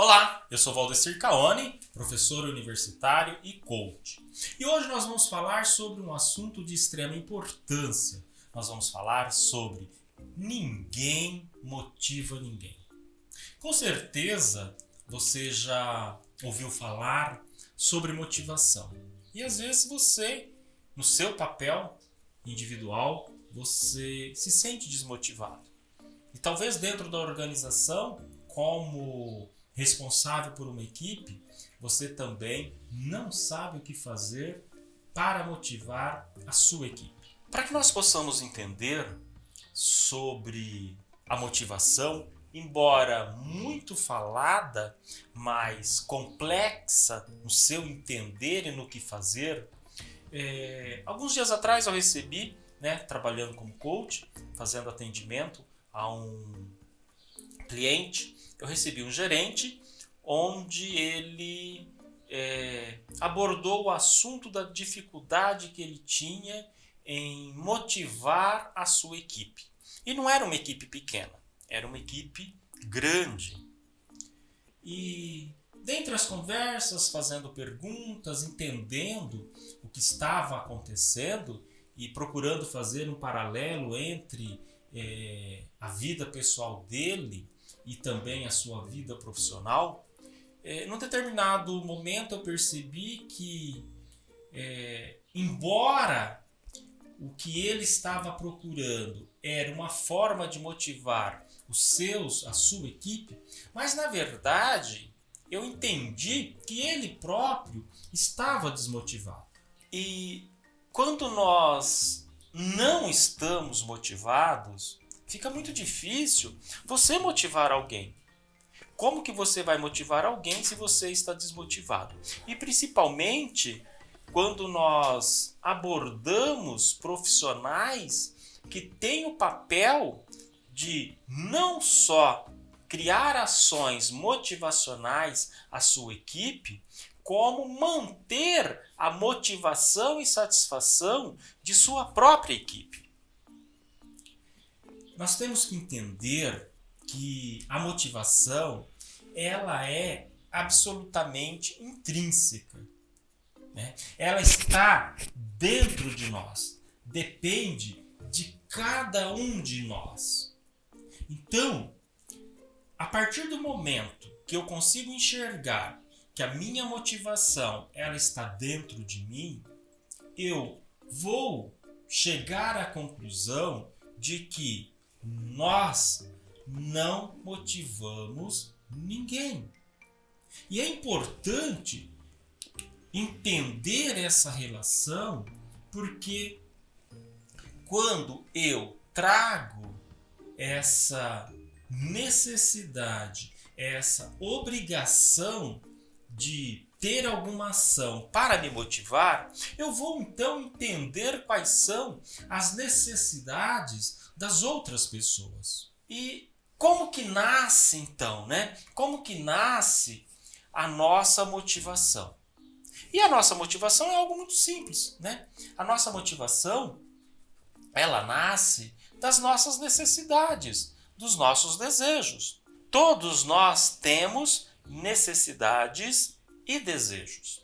Olá, eu sou Valdecir Caone, professor universitário e coach. E hoje nós vamos falar sobre um assunto de extrema importância. Nós vamos falar sobre ninguém motiva ninguém. Com certeza você já ouviu falar sobre motivação. E às vezes você, no seu papel individual, você se sente desmotivado. E talvez dentro da organização, como responsável por uma equipe, você também não sabe o que fazer para motivar a sua equipe. Para que nós possamos entender sobre a motivação, embora muito falada, mas complexa no seu entender e no que fazer, alguns dias atrás eu recebi, trabalhando como coach, fazendo atendimento a um cliente, eu recebi um gerente onde ele abordou o assunto da dificuldade que ele tinha em motivar a sua equipe. E não era uma equipe pequena, era uma equipe grande. E dentre as conversas, fazendo perguntas, entendendo o que estava acontecendo e procurando fazer um paralelo entre a vida pessoal dele e também a sua vida profissional, num determinado momento eu percebi que, embora o que ele estava procurando era uma forma de motivar a sua equipe, mas na verdade eu entendi que ele próprio estava desmotivado. E quando nós não estamos motivados, fica muito difícil você motivar alguém. Como que você vai motivar alguém se você está desmotivado? E principalmente quando nós abordamos profissionais que têm o papel de não só criar ações motivacionais à sua equipe, como manter a motivação e satisfação de sua própria equipe. Nós temos que entender que a motivação ela é absolutamente intrínseca, né? Ela está dentro de nós, depende de cada um de nós. Então, a partir do momento que eu consigo enxergar que a minha motivação ela está dentro de mim, eu vou chegar à conclusão de que nós não motivamos ninguém. E é importante entender essa relação, porque quando eu trago essa necessidade, essa obrigação de ter alguma ação para me motivar, eu vou então entender quais são as necessidades das outras pessoas. E como que nasce então, Como que nasce a nossa motivação? E a nossa motivação é algo muito simples, A nossa motivação, ela nasce das nossas necessidades, dos nossos desejos. Todos nós temos necessidades e desejos.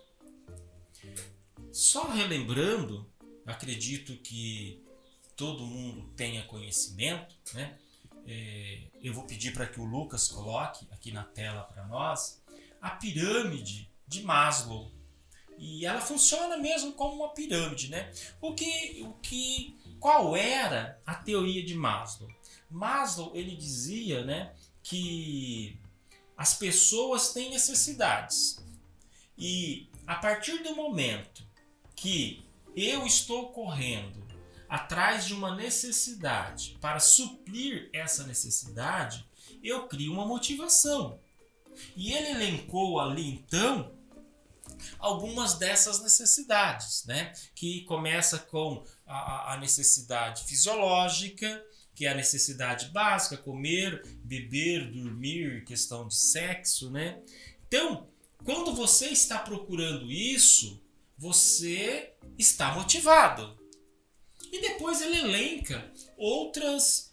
Só relembrando, acredito que todo mundo tenha conhecimento, eu vou pedir para que o Lucas coloque aqui na tela para nós a pirâmide de Maslow. E ela funciona mesmo como uma pirâmide, Qual era a teoria de Maslow? Maslow ele dizia, que as pessoas têm necessidades. E a partir do momento que eu estou correndo atrás de uma necessidade para suprir essa necessidade, eu crio uma motivação. E ele elencou ali então algumas dessas necessidades, que começa com a necessidade fisiológica, que é a necessidade básica, comer, beber, dormir, questão de sexo, Então, quando você está procurando isso, você está motivado. E depois ele elenca outras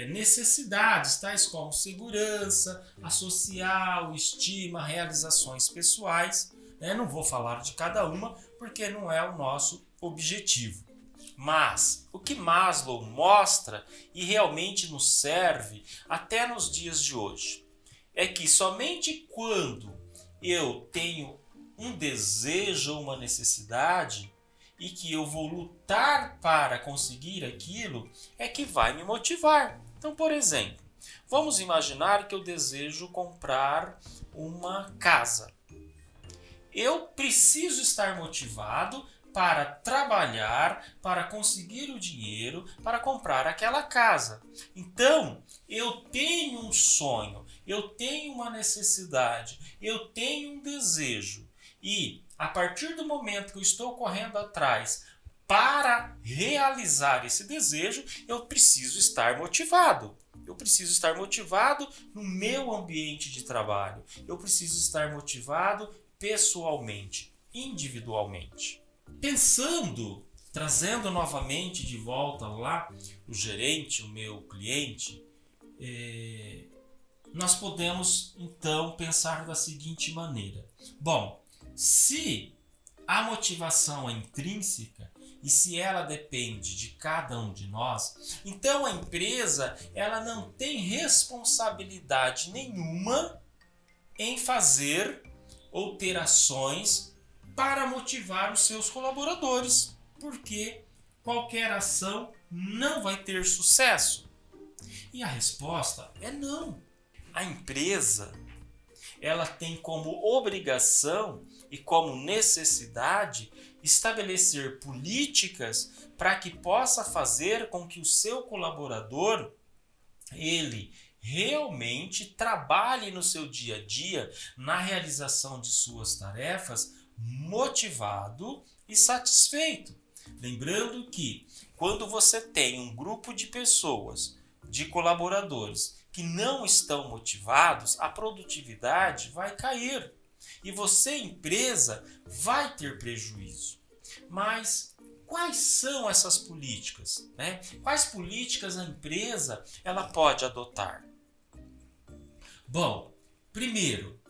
necessidades, tais como segurança, a social, estima, realizações pessoais. Não vou falar de cada uma porque não é o nosso objetivo. Mas o que Maslow mostra e realmente nos serve até nos dias de hoje é que somente quando eu tenho um desejo ou uma necessidade e que eu vou lutar para conseguir aquilo é que vai me motivar. Então, por exemplo, vamos imaginar que eu desejo comprar uma casa. Eu preciso estar motivado para trabalhar, para conseguir o dinheiro, para comprar aquela casa. Então, eu tenho um sonho, eu tenho uma necessidade, eu tenho um desejo. E, a partir do momento que eu estou correndo atrás para realizar esse desejo, eu preciso estar motivado. Eu preciso estar motivado no meu ambiente de trabalho. Eu preciso estar motivado pessoalmente, individualmente. Pensando, trazendo novamente de volta lá o gerente, o meu cliente, nós podemos então pensar da seguinte maneira. Bom, se a motivação é intrínseca e se ela depende de cada um de nós, então a empresa ela não tem responsabilidade nenhuma em fazer ou ter ações para motivar os seus colaboradores, porque qualquer ação não vai ter sucesso. E a resposta é não. A empresa ela tem como obrigação e como necessidade estabelecer políticas para que possa fazer com que o seu colaborador ele realmente trabalhe no seu dia a dia na realização de suas tarefas motivado e satisfeito. Lembrando que quando você tem um grupo de pessoas, de colaboradores que não estão motivados, a produtividade vai cair e você, empresa, vai ter prejuízo. Mas quais são essas políticas? Quais políticas a empresa ela pode adotar? Bom, primeiro,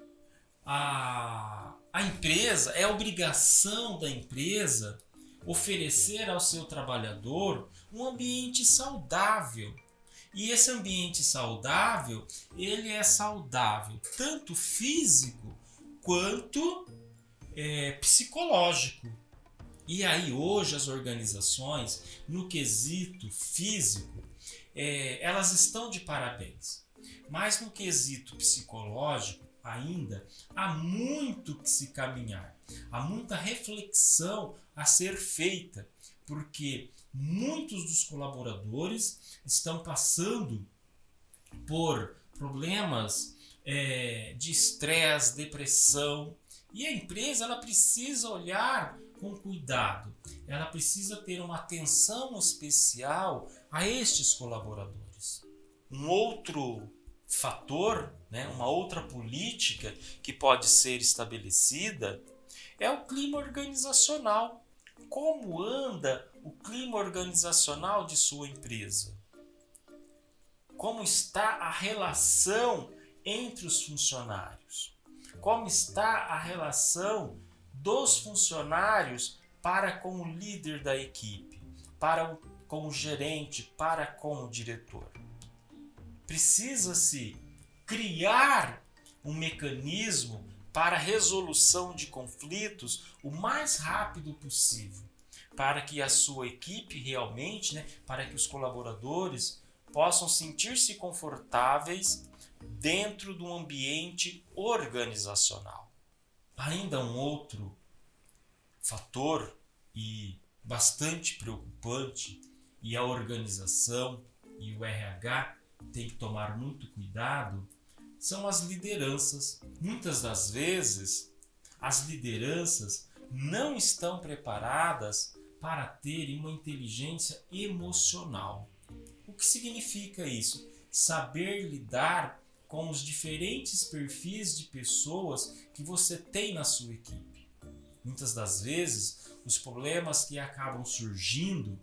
a empresa, é obrigação da empresa oferecer ao seu trabalhador um ambiente saudável. E esse ambiente saudável, ele é saudável tanto físico quanto psicológico. E aí hoje as organizações, no quesito físico, elas estão de parabéns. Mas no quesito psicológico, ainda há muito que se caminhar. Há muita reflexão a ser feita, porque muitos dos colaboradores estão passando por problemas de estresse, depressão. E a empresa ela precisa olhar com cuidado. Ela precisa ter uma atenção especial a estes colaboradores. Um outro fator, uma outra política que pode ser estabelecida é o clima organizacional. Como anda o clima organizacional de sua empresa? Como está a relação entre os funcionários? Como está a relação dos funcionários para com o líder da equipe, com o gerente, para com o diretor? Precisa-se criar um mecanismo para a resolução de conflitos o mais rápido possível, para que a sua equipe realmente, para que os colaboradores possam sentir-se confortáveis dentro de um ambiente organizacional. Ainda um outro fator e bastante preocupante, e a organização e o RH tem que tomar muito cuidado, são as lideranças. Muitas das vezes, as lideranças não estão preparadas para terem uma inteligência emocional. O que significa isso? Saber lidar com os diferentes perfis de pessoas que você tem na sua equipe. Muitas das vezes, os problemas que acabam surgindo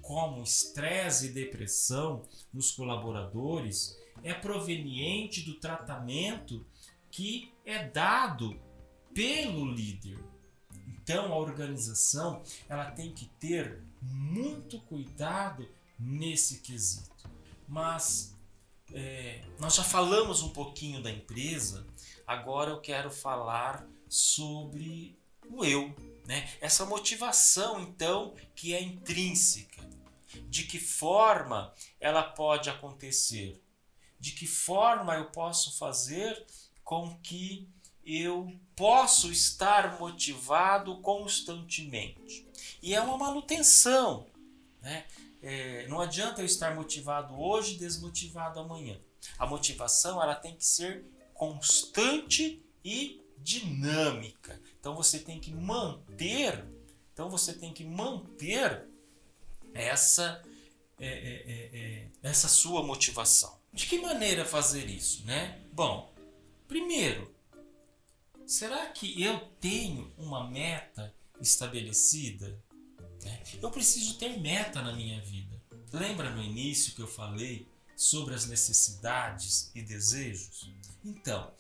como estresse e depressão nos colaboradores é proveniente do tratamento que é dado pelo líder. Então a organização ela tem que ter muito cuidado nesse quesito. Mas nós já falamos um pouquinho da empresa, agora eu quero falar sobre o eu, né? Essa motivação então que é intrínseca. De que forma ela pode acontecer? De que forma eu posso fazer com que eu possa estar motivado constantemente? E é uma manutenção, né? Não adianta eu estar motivado hoje e desmotivado amanhã. A motivação ela tem que ser constante e dinâmica. Então você tem que manter, essa sua motivação. De que maneira fazer isso, né? Bom, primeiro, será que eu tenho uma meta estabelecida? Eu preciso ter meta na minha vida. Lembra no início que eu falei sobre as necessidades e desejos? Então,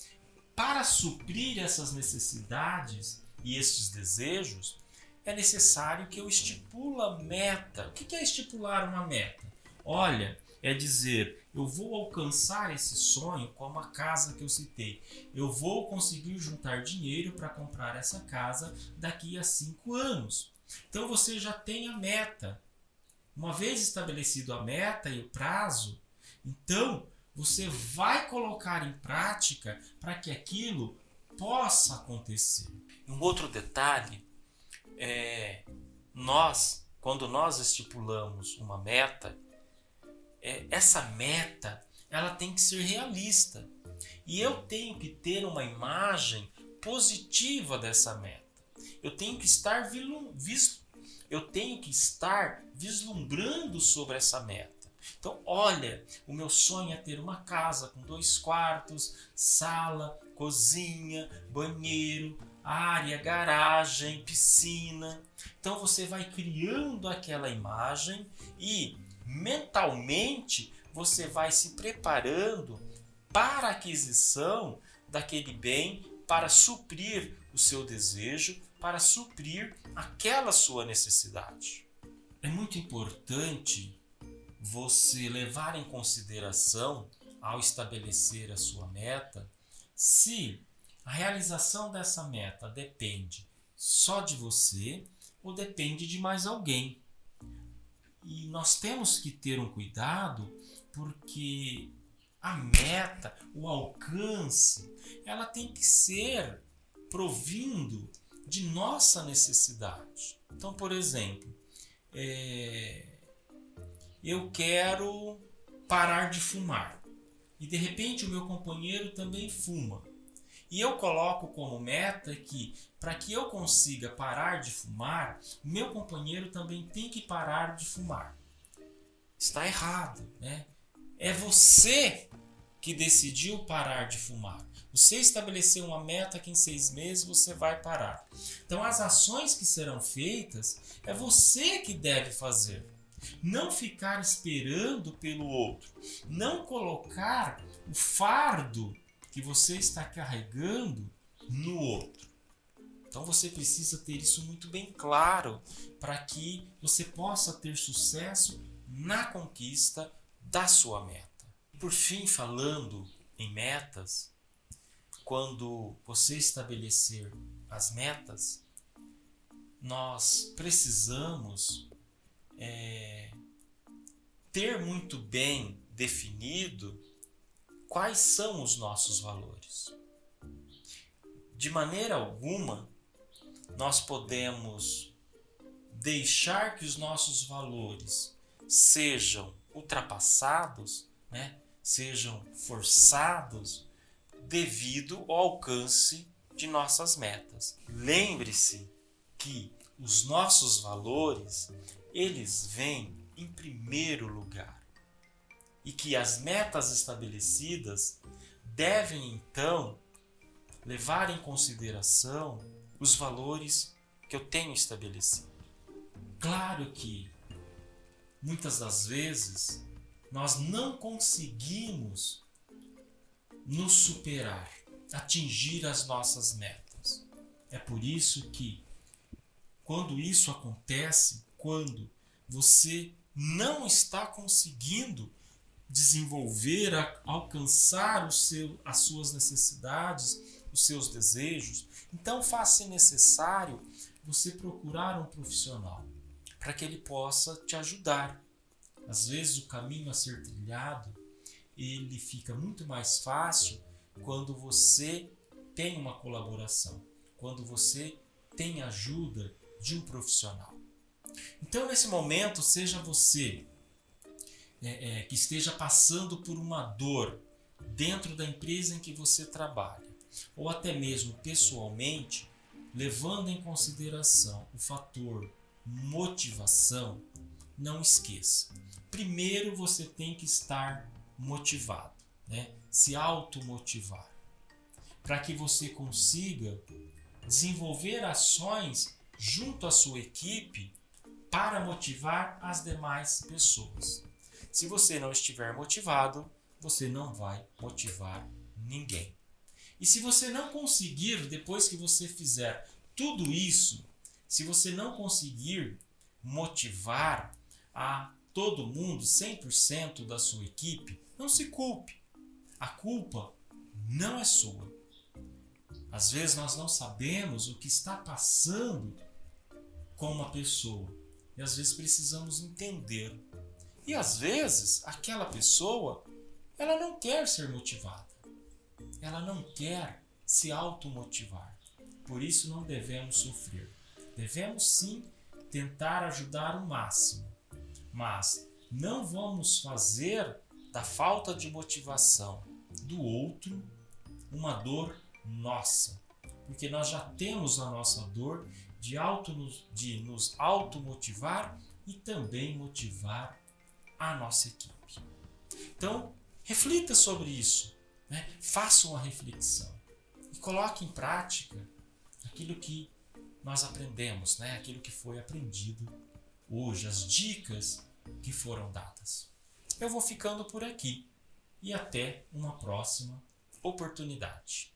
para suprir essas necessidades e estes desejos, é necessário que eu estipule a meta. O que é estipular uma meta? Olha, é dizer, eu vou alcançar esse sonho como a casa que eu citei. Eu vou conseguir juntar dinheiro para comprar essa casa daqui a 5 anos. Então você já tem a meta. Uma vez estabelecido a meta e o prazo, então você vai colocar em prática para que aquilo possa acontecer. Um outro detalhe é quando nós estipulamos uma meta, essa meta ela tem que ser realista. E eu tenho que ter uma imagem positiva dessa meta. Eu tenho que estar vislumbrando sobre essa meta. Então, olha, o meu sonho é ter uma casa com 2 quartos, sala, cozinha, banheiro, área, garagem, piscina. Então você vai criando aquela imagem e mentalmente você vai se preparando para a aquisição daquele bem, para suprir o seu desejo, para suprir aquela sua necessidade. É muito importante você levar em consideração, ao estabelecer a sua meta, se a realização dessa meta depende só de você ou depende de mais alguém. E nós temos que ter um cuidado porque a meta, o alcance, ela tem que ser provindo de nossa necessidade. Então, por exemplo, eu quero parar de fumar e de repente o meu companheiro também fuma. E eu coloco como meta que para que eu consiga parar de fumar, meu companheiro também tem que parar de fumar. Está errado, né? É você que decidiu parar de fumar. Você estabeleceu uma meta que em 6 meses você vai parar. Então as ações que serão feitas é você que deve fazer. Não ficar esperando pelo outro. Não colocar o fardo que você está carregando no outro. Então você precisa ter isso muito bem claro para que você possa ter sucesso na conquista da sua meta. Por fim, falando em metas, quando você estabelecer as metas, nós precisamos ter muito bem definido quais são os nossos valores. De maneira alguma, nós podemos deixar que os nossos valores sejam ultrapassados, né? Sejam forçados devido ao alcance de nossas metas. Lembre-se que os nossos valores, eles vêm em primeiro lugar. E que as metas estabelecidas devem, então, levar em consideração os valores que eu tenho estabelecido. Claro que muitas das vezes, nós não conseguimos nos superar, atingir as nossas metas. É por isso que, quando isso acontece, quando você não está conseguindo desenvolver, alcançar as suas necessidades, os seus desejos, então faz-se necessário você procurar um profissional para que ele possa te ajudar. Às vezes o caminho a ser trilhado, ele fica muito mais fácil quando você tem uma colaboração, quando você tem ajuda de um profissional. Então, nesse momento, seja você que esteja passando por uma dor dentro da empresa em que você trabalha, ou até mesmo pessoalmente, levando em consideração o fator motivação, não esqueça. Primeiro você tem que estar motivado, se automotivar, para que você consiga desenvolver ações junto à sua equipe para motivar as demais pessoas. Se você não estiver motivado, você não vai motivar ninguém. E se você não conseguir, depois que você fizer tudo isso, se você não conseguir motivar a todo mundo, 100% da sua equipe, não se culpe. A culpa não é sua. Às vezes nós não sabemos o que está passando com uma pessoa. E às vezes precisamos entender. E às vezes aquela pessoa, ela não quer ser motivada. Ela não quer se automotivar. Por isso não devemos sofrer. Devemos sim tentar ajudar o máximo. Mas não vamos fazer da falta de motivação do outro uma dor nossa. Porque nós já temos a nossa dor de nos automotivar e também motivar a nossa equipe. Então, reflita sobre isso. Faça uma reflexão e coloque em prática aquilo que nós aprendemos, aquilo que foi aprendido hoje, as dicas que foram dadas. Eu vou ficando por aqui e até uma próxima oportunidade.